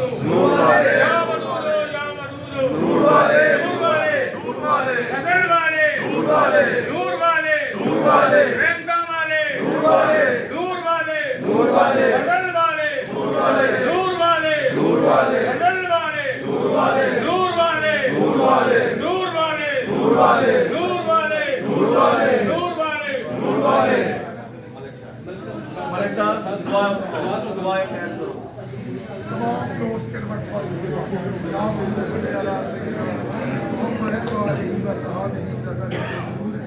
نور والے یا ودود یا ودود نور والے نور والے نور والے فضل والے نور والے نور والے نور والے رحمت والے نور والے نور والے نور والے فضل والے نور والے نور والے نور والے فضل والے نور والے نور والے نور والے نور والے نور والے نور والے نور والے نور والے نور والے ملک صاحب دعائیں خیر کرو. تمام دوست تلاوت پڑھو یا رب صلی علی سیدنا محمد و آلہ و صحابہ وسلم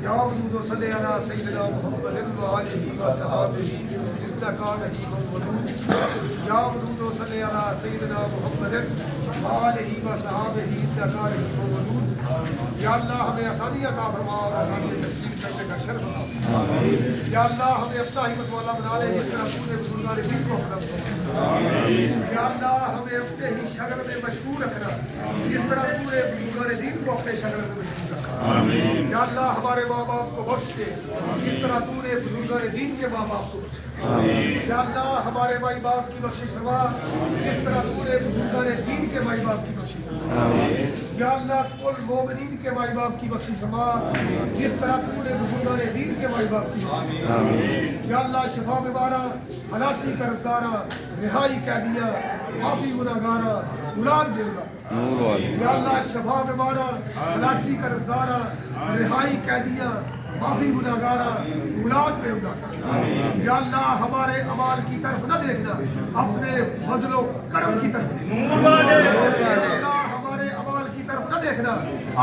یا رب صلی علی سیدنا محمد و آلہ و صحابہ وسلم یا رب صلی علی سیدنا محمد و آلہ و صحابہ وسلم. یا اللہ ہمیں آسانی عطا فرما اور آسانی تسلیم کرنے کا شرف عطا فرما. یا اللہ ہمیں اپنا ہمت والا بنا لے جس طرح تو نے بزرگان دین کو اپنا بنا. یا اللہ ہمیں اپنے ہی شغل میں مشغول رکھنا جس طرح تو نے بزرگان دین کو اپنے شغل میں مشغول رکھا. یا اللہ ہمارے ماں باپ کو بخش دے جس طرح تو نے بزرگان دین کے ماں باپ کو بخش دے. یا اللہ ہمارے مائی باپ کی بخشش فرما جس طرح تو نے بزرگان دین کے مائی باپ کی بخشش فرما. یا اللہ کل مومنین کے مائی باپ کی بخشش فرما جس طرح تو نے بزرگان دین کے مائی باپ کی بخشش فرما. یا اللہ شفا بیمارا خلاصی قرضدارا رہائی قیدیاں معافی گناہگارا اولاد دے گا. یا اللہ شفا بیمارا خلاصی قرضدارا رہائی قیدیاں معافی گناہگارا اولاد دے گا. یا اللہ ہمارے اعمال کی طرف نہ دیکھنا اپنے فضل و کرم کی طرف دیکھنا. یا اللہ ہمارے اعمال کی طرف نہ دیکھنا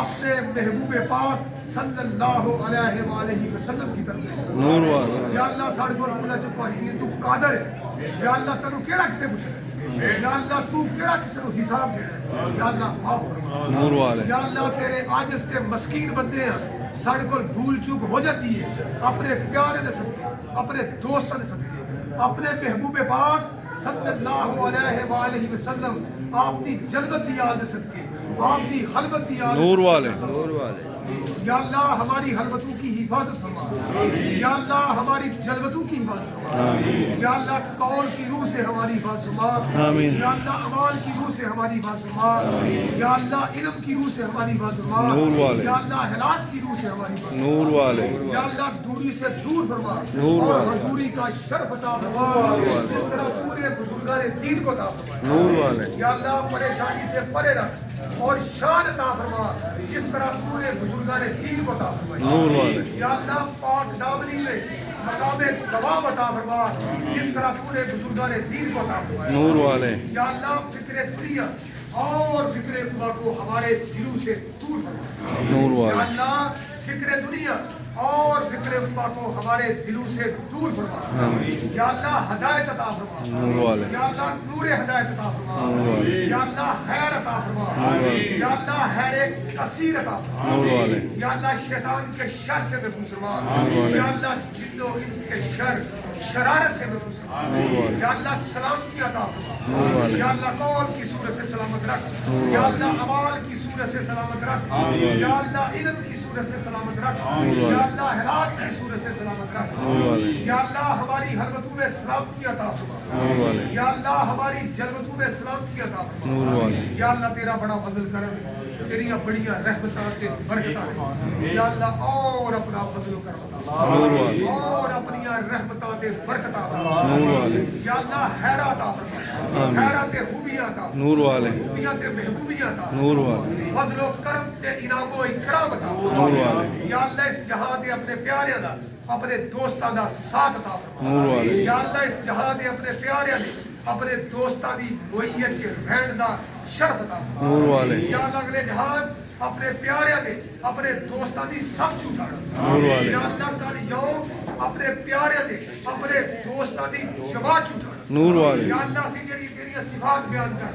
اپنے محبوب پاک صلی اللہ علیہ وآلہ وسلم کی طرف دیکھنا. یا اللہ ساڑھے کو رکھنا چکا ہی تو قادر ہے. یا اللہ تنو کیڑا کسے پوچھنا ہے. یا اللہ تو کیڑا کسے کو حساب دینا ہے. یا اللہ معاف فرما. یا اللہ تیرے عاجز کے مسکین بندے ہیں ساڑھے کو بھول چوک ہو جاتی ہے اپنے پیارے نے صدقے اپنے دوستوں نے صدقے اپنے محبوب پاک صلی اللہ علیہ وآلہ وسلم آپ کی جلوت دی آل دے صدقے آپ کی حلوت دی آل نور والے. یا اللہ ہماری حلوتوں کی حفاظت فرما. یا اللہ ہماری جلوتوں کی حفاظت فرما. یا اللہ قول کی روح سے ہماری حفاظت فرما. یا اللہ اعمال کی روح سے ہماری حفاظت فرما. یا اللہ علم کی روح سے ہماری حفاظت فرما. یا اللہ اخلاص کی روح سے ہماری حفاظت فرما. یا اللہ دوری سے دور فرما اور حضوری کا شرف عطا فرما جس طرح پورے بزرگان دین کو عطا فرما. یا اللہ پریشانی سے پرے رکھ اور شان عطا فرما جس طرح پورے بزرگان دین کو عطا فرما. یا اللہ پاک دامنی میں مقام دوام عطا فرما جس طرح پورے بزرگان دین کو عطا فرما. یا اللہ فکر دنیا اور فکر خدا کو ہمارے دلوں سے دور فرما. یا اللہ فکر دنیا اور فکر خدا کو ہمارے دلوں سے دور فرما. یا اللہ ہدایت عطا فرما. یا اللہ نور ہدایت عطا فرما. یا اللہ خیر عطا فرما. یا اللہ خیر کثیر عطا فرما. یا اللہ شیطان کے شر سے محفوظ فرما. یا اللہ جن و انس کے شر شرارت سے محفوظ فرما. یا اللہ سلامتی عطا فرما. یا اللہ قول کی صورت سے سلامت رکھ. یا اللہ اعمال کی صورت سے سلامت رکھ. یا اللہ علم کی صورت سے سلامت رکھ. یا اللہ اخلاص کی صورت سے سلامت رکھ. یا اللہ ہماری حلوتوں میں سلامتی عطا فرما. یا اللہ ہماری جلوتوں میں سلامتی عطا فرما. یا اللہ تیرا بڑا فضل کرم تیری بڑی رحمتاں تے برکتاں. یا اللہ اور اپنا فضل و کرم اور اپنی رحمتاں تے برکتاں. یا اللہ خیرات عطا فرما. خیرات تے خوبیاں عطا فرما. خوبیاں تے محبوبیاں عطا فرما. فضل و کرم تے انعام و اکرام عطا فرما. یا اللہ اس جہاں دے اپنے پیاریاں دا اپنے دوستاں دا ساتھ عطا فرما. یا اللہ اس جہاں دے اپنے پیاریاں دے اپنے دوستاں دی معیت چ رہن دا شرف عطا فرما. یا اللہ اگلے جہان اپنے پیاریاں دے اپنے دوستاں دی سب چھوٹا. یا اللہ کل یوم اپنے پیاریاں دے اپنے دوستاں دی شفاعت چھوٹا. یا اللہ سی جڑی تیری صفات بیان کر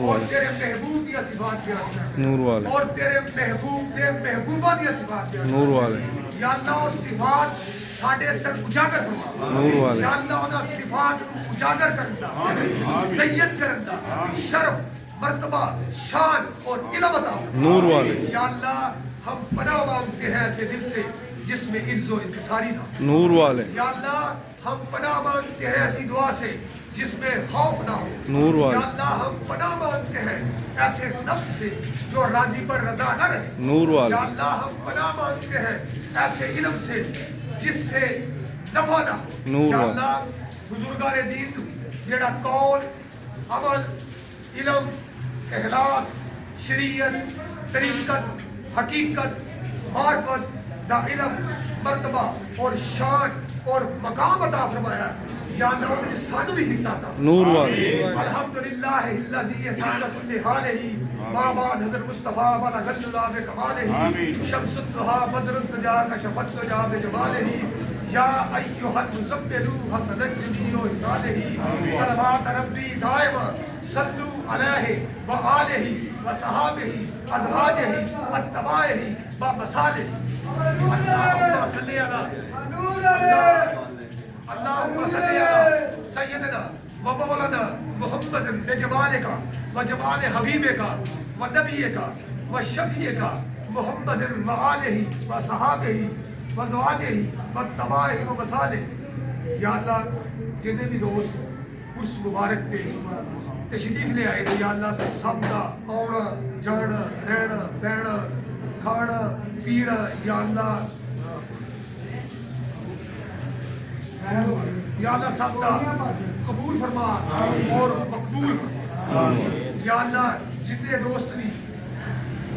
اور تیرے محبوب دی صفات بیان کر اور تیرے محبوب دے محبوبہ دی صفات بیان کر. یا اللہ اس صفات ساڈے تک اجاگر فرما. یا اللہ انہاں صفات اجاگر کرنا سید کرنا شرف مرتبہ شان اور علم عطا فرما. یا اللہ ہم پناہ مانگتے ہیں ایسے دل سے جس میں عز و انکساری نہ. یا اللہ ہم پناہ مانگتے ہیں ایسی دعا سے جس میں خوف نہ ہو. نور والے. یا اللہ ہم پناہ مانگتے ہیں ایسے نفس سے جو راضی پر رضا نہ رہے. نور والے. یا اللہ ہم پناہ مانگتے ہیں ایسے علم سے جس سے نفع نہ ہو. نور یا والے. اللہ بزرگان دین جڑا قول عمل علم اخلاص شریعت طریقت حقیقت معرفت دا علم مرتبہ اور شان اور مقام عطا فرمایا. یا اللہ ان کے سانو بھی حصہ تھا. نور والے. الحمدللہ الذی سعادت لحالہ ما بعد حضرت مصطفیٰ والا غل اللہ بکمالہ شمس الضحیٰ بدر الدجا کشفت الدجا بجمالہ یا ایھا المزمل حسنت جمیع حسالہ صلوات ربی دائما صلو علیہ وآلہ وصحابہ ازواجہ اتباعہ ومصالح. اللہم صلی اللهم صل على سيدنا ومولانا محمد بجمالك وجمال حبيبك ونبيك وشفيعك محمد وآله وصحابه وازواجه واتباعه ومصالح. یا اللہ جتنے بھی دوست اس مبارک پہ تشریف لے آئے تھے یا اللہ سب کا آنا جانا رہنا بہنا کھانا پینا یا اللہ سب کا قبول فرما اور مقبول فرما. یا اللہ جتنے دوست بھی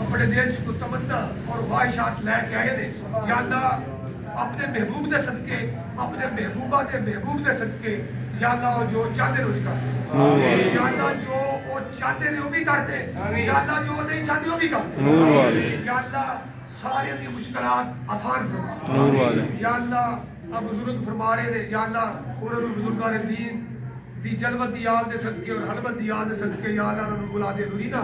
اپنے دل کو تمنا اور خواہشات لے کے آئے تھے یا اللہ اپنے محبوب دے صدقے اپنے محبوبہ دے محبوب دے صدقے یا اللہ جو چاہتے ہیں وہ کرتے. یا اللہ جو وہ چاہتے ہیں وہ بھی کرتے. یا اللہ جو نہیں چاہتے وہ بھی کرتے. یا اللہ سارے دی مشکلات آسان فرما. یا اللہ اب بزرگ فرما رہے تھے یا اللہ انہوں نے بزرگان دین دی جلوت دی یاد دے صدقے اور حلوت دی یاد دے صدقے یا اللہ انہوں نے بلاد نورینا.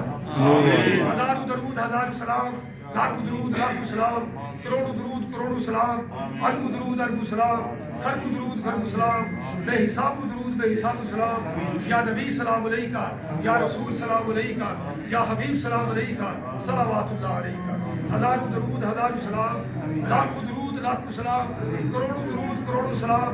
ہزاروں درود ہزاروں سلام لاکھوں درود لاکھوں سلام کروڑوں درود کروڑوں سلام اربوں درود اربوں سلام خربوں درود خربوں سلام بے حسابوں درود بے حسابوں سلام. یا نبی سلام علیکہ یا رسول سلام علیکہ یا حبیب سلام علیکہ صلوات اللہ علیکہ. ہزاروں درود ہزاروں سلام لاکھوں درود لاکھوں سلام کروڑوں درود کروڑوں سلام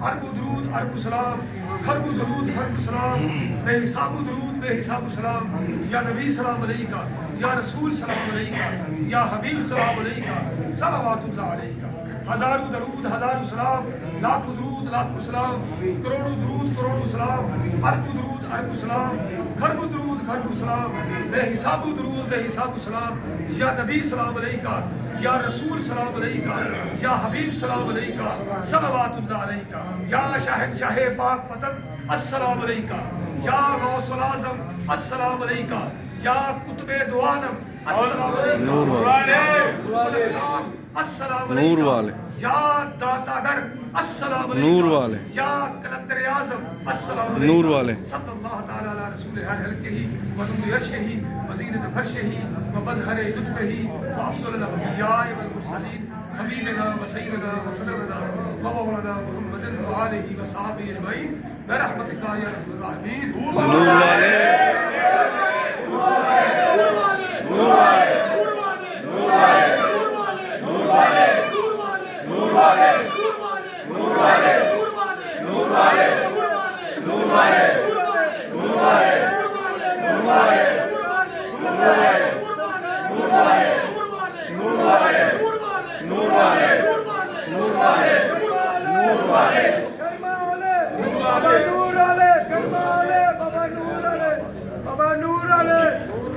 اربوں درود اربوں سلام خربوں درود خربوں سلام بے حسابوں درود بے حسابوں سلام. یا نبی سلام علیکہ یا رسول سلام علیکہ یا حبیب سلام علیکہ صلوات اللہ علیکہ. ہزاروں درود ہزاروں سلام لاکھوں درود لاکھوں سلام کروڑوں درود کروڑوں سلام اربوں درود اربوں سلام خربوں درود خربوں سلام بے حسابوں درود بے حسابوں سلام. یا نبی سلام علیکہ یا رسول سلام علیکہ یا حبیب سلام علیکہ صلوات اللہ علیکہ. یا شہنشاہ پاک وطن السلام علیکہ یا غوث الاعظم السلام علیکہ یا قطب دو عالم السلام علیکم. السلام نور والے. یا داتا گر السلام علیکم. نور والے. یا کلندر اعظم السلام علیکم. نور والے. صلی اللہ تعالی علی رسول ہر حلقہ ونور عرشہ وزینت فرشہ ومظہر لطفہ وافضل الانبیاء والمرسلین حبیبنا وسیدنا وسندنا ومولانا محمد وآلہ وصحبہ اجمعین برحمتک یا ارحم الراحمین. نور والے. نور والے. نور والے. نور والے. نور والے. نور والے. نور والے. نور والے. نور والے. نور والے. نور والے. نور والے. نور والے. نور والے. نور والے. نور والے. بابا نور والے کرما والے بابا نور والے بابا نور والے.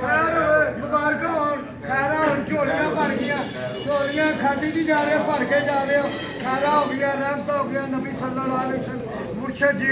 خیر ہوئے مبارکاں ہون خیرہ ہون جھولیاں بھر گیا جھولیاں کھاندی دی جا رہے بھر کے جا رہے ہو خیرہ ہو گیا رحمت ہو گیا نبی صلی اللہ علیہ وسلم مرشد جی